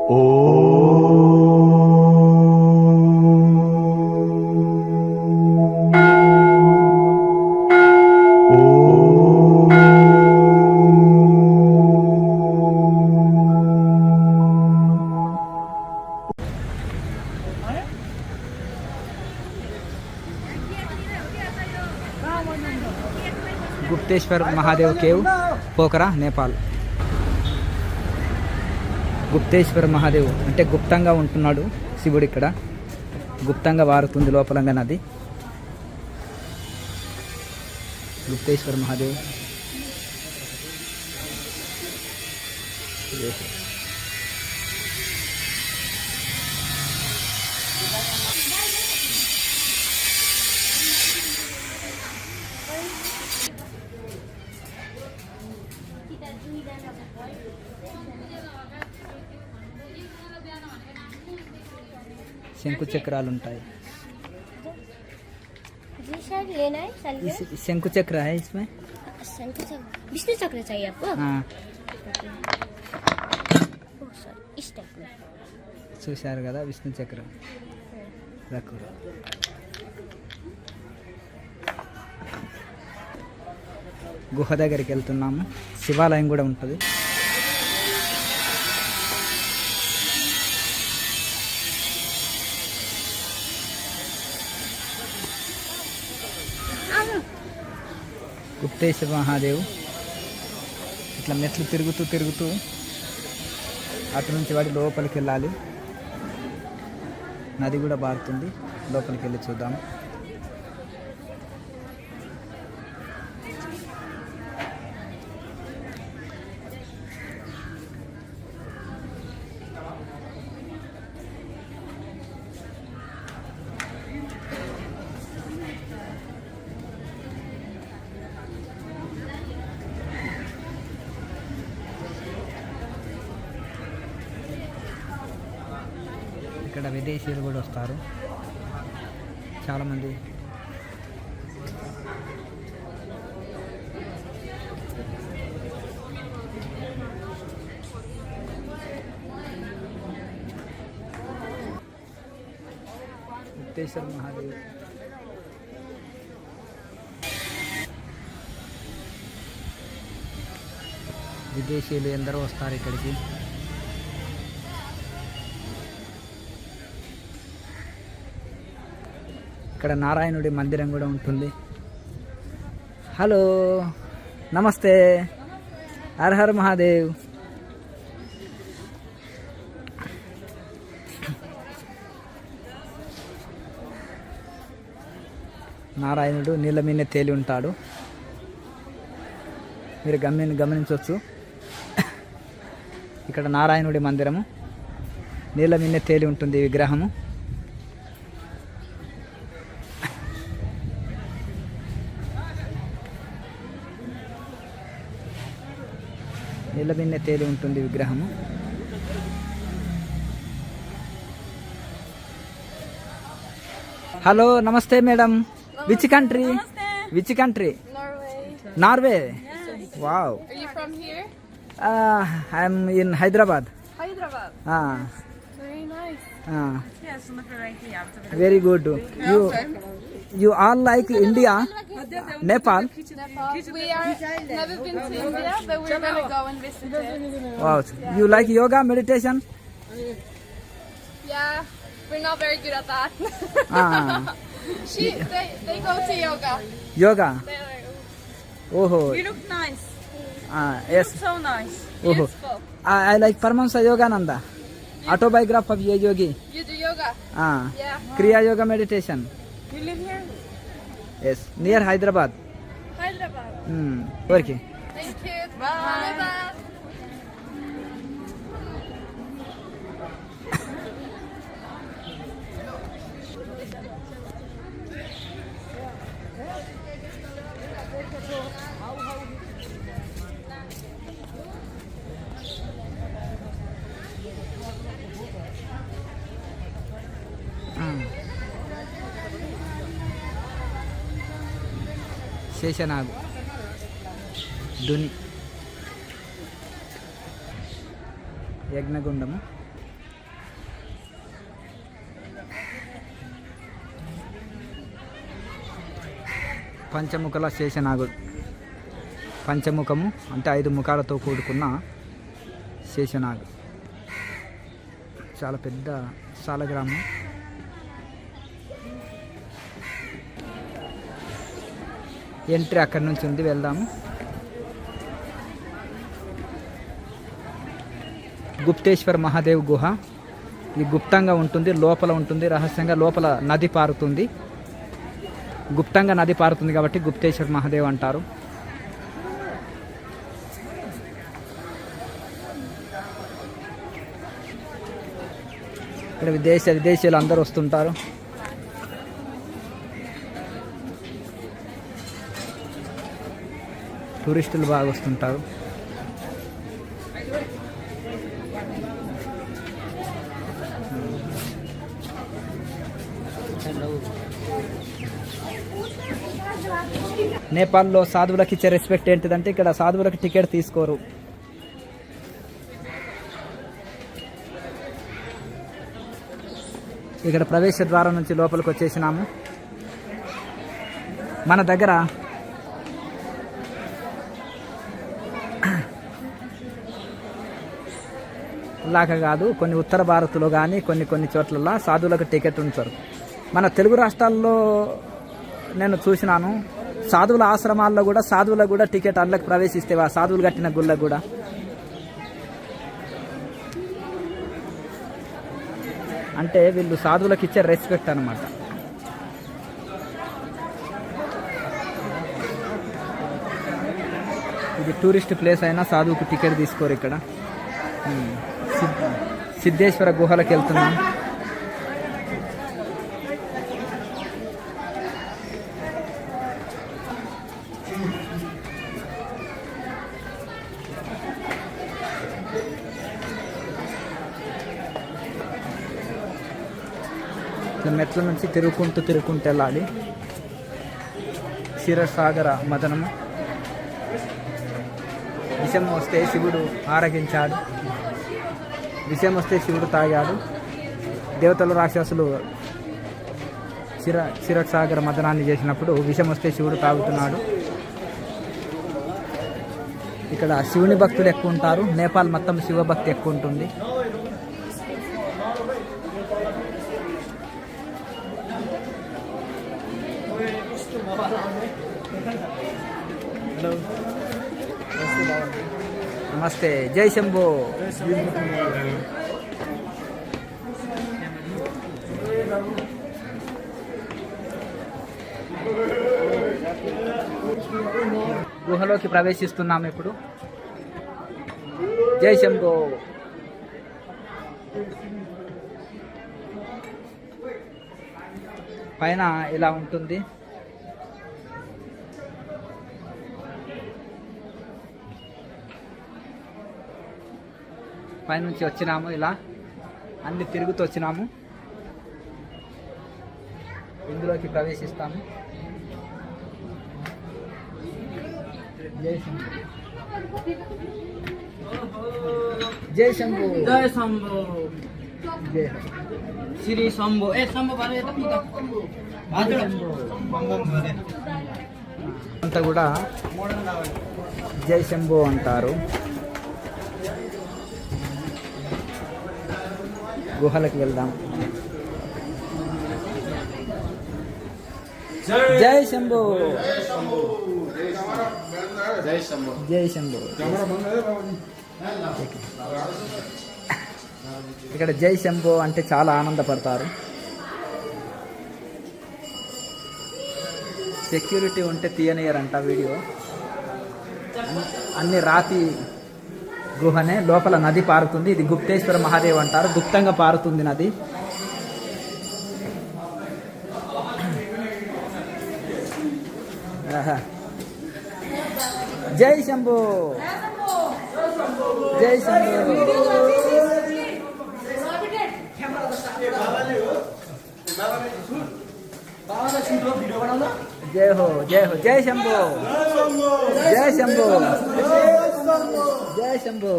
Gupteshwar Mahadev cave, Pokhara, Nepal. Gupteshwar Mahadev అంటే గుప్తంగా ఉంటున్నాడు శివుడు. ఇక్కడ గుప్తంగా వారుతుంది లోపలంగా నది. గుప్తేశ్వర్ మహాదేవ్. శంకు చక్రాలు ఉంటాయి. శంకు చక్ర है इसमें. विष्णु चक्र चाहिए आपको. हाँ. इस टाइप में చూశారు కదా విష్ణు చక్రం. గుహ దగ్గరికి వెళ్తున్నాము. శివాలయం కూడా ఉంటుంది. గుప్తేశ్వర మహాదేవ్ ఇట్లా మెట్లు తిరుగుతూ అటు నుంచి వాడి లోపలికి వెళ్ళాలి. నది కూడా బారుతుంది. లోపలికి వెళ్ళి చూద్దాం. ఇక్కడ విదేశీయులు కూడా వస్తారు చాలామంది. గుప్తేశ్వర మహాదేవ్. విదేశీయులు ఎందరో వస్తారు ఇక్కడికి. ఇక్కడ నారాయణుడి మందిరం కూడా ఉంటుంది. హలో, నమస్తే, హర్ హర్ మహాదేవ్. నారాయణుడు నీళ్ళ మీద తేలి ఉంటాడు. మీరు గమనించవచ్చు. ఇక్కడ నారాయణుడి మందిరము, నీళ్ళ మీద తేలి ఉంటుంది విగ్రహము. నీళ్ళ మీద తేలి ఉంటుంది విగ్రహము. హలో, నమస్తే madam. Which country? Which country? Norway. Wow. Are you from here? I'm in Hyderabad. Hyderabad. Very nice. Yes, look right here. Very good. You all like India, Nepal? We are never been to India, but we're gonna go and visit it. Wow. You like yoga, meditation? Yeah, we're not very good at that. They go to yoga. Yoga. They're Oh. You look nice. Yes. So nice. Oh. Beautiful. I like Paramahansa Yogananda. Autobiography of a yogi. You do yoga? Yeah. Kriya Yoga meditation. You live here? Yes, near Hyderabad. Hyderabad. Okay. Thank you. Bye. శేషనాగు, దుని, యజ్ఞగుండము. పంచముఖల శేషనాగుడు. పంచముఖము అంటే 5 ముఖాలతో కూడుకున్న శేషనాగు. చాలా పెద్ద సాలగ్రామం. Entry అక్కడి నుంచి ఉంది, వెళ్దాము. గుప్తేశ్వర మహాదేవ్ గుహ. ఇది గుప్తంగా ఉంటుంది, లోపల ఉంటుంది, రహస్యంగా లోపల నది పారుతుంది. గుప్తంగా నది పారుతుంది కాబట్టి గుప్తేశ్వర మహాదేవ్ అంటారు. ఇక్కడ విదేశీయులు అందరూ వస్తుంటారు. టూరిస్టులు బాగా వస్తుంటారు. నేపాల్లో సాధువులకు ఇచ్చే రెస్పెక్ట్ ఏంటిదంటే ఇక్కడ సాధువులకు టికెట్ తీసుకోరు. ఇక్కడ ప్రవేశ ద్వారం నుంచి లోపలికి వచ్చేసినాము. మన దగ్గర లాగా కాదు, కొన్ని ఉత్తర భారత్లో కానీ కొన్ని చోట్ల సాధువులకు టికెట్ ఉంచారు. మన తెలుగు రాష్ట్రాల్లో నేను చూసినాను, సాధువుల ఆశ్రమాల్లో కూడా సాధువులకు కూడా టికెట్ అందులోకి ప్రవేశిస్తే సాధువులు కట్టిన గుళ్ళకు కూడా. అంటే వీళ్ళు సాధువులకు ఇచ్చే రెస్పెక్ట్ అనమాట. ఇది టూరిస్ట్ ప్లేస్ అయినా సాధువుకు టికెట్ తీసుకోరు ఇక్కడ. సిద్ధేశ్వర గుహలకు వెళ్తున్నాం. మెట్ల నుంచి తిరుగుకుంటూ వెళ్ళాలి. క్షీరసాగర మదనము. విషం వస్తే శివుడు ఆరగించాడు, విషం వస్తే శివుడు తాగాడు. దేవతలు రాక్షసులు క్షీరసాగర మదనాన్ని చేసినప్పుడు విషం వస్తే శివుడు తాగుతున్నాడు. ఇక్కడ శివుని భక్తులు ఎక్కువ ఉంటారు. నేపాల్ మొత్తం శివభక్తి ఎక్కువ ఉంటుంది. నమస్తే, జై శంభో. గుహలోకి ప్రవేశిస్తున్నాము ఇప్పుడు. జై శంభో. పైన ఇలా ఉంటుంది. పైనుంచి వచ్చినాము, ఇలా అన్ని తిరుగుతూ వచ్చినాము. ఇందులోకి ప్రవేశిస్తాము. జై శంభో, జై శంభో, జై శంభో, జై శ్రీ శంభో. అంతా కూడా జై శంభో అంటారు. గుహలకు వెళ్దాం. జై శంభో, జై శంభో, జై శంభో. ఇక్కడ జై శంభో అంటే చాలా ఆనందపడతారు. సెక్యూరిటీ ఉంటే తీయనియరంట వీడియో. అన్ని రాతి గుహనే, లోపల నది పారుతుంది. ఇది గుప్తేశ్వర మహాదేవ్ అంటారు. గుప్తంగా పారుతుంది నది. జై శంభో, జై శంభో, జై హో, జై హో, జై శంభో, జై శంభో, జై శంభో,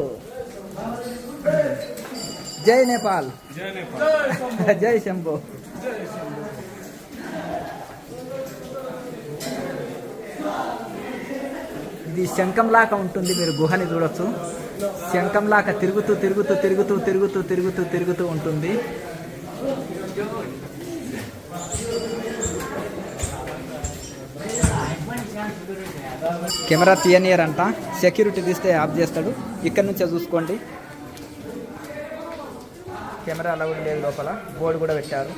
జై నేపాల్, జై శంభో. ఇది శంఖంలాగా ఉంటుంది, మీరు గుహని చూడొచ్చు. శంఖంలాగా తిరుగుతూ తిరుగుతూ తిరుగుతూ తిరుగుతూ తిరుగుతూ తిరుగుతూ ఉంటుంది. కెమెరా తీయనియరంట, సెక్యూరిటీ తీస్తే ఆఫ్ చేస్తాడు. ఇక్కడ నుంచే చూసుకోండి. కెమెరా అలా కూడా లేదు, లోపల బోర్డు కూడా పెట్టారు.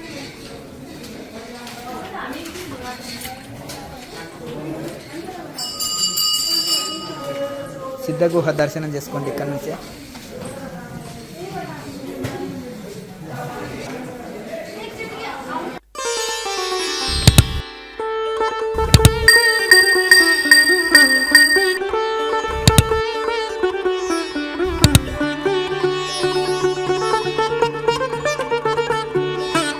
సిద్ధ గుహ దర్శనం చేసుకోండి ఇక్కడ నుంచే.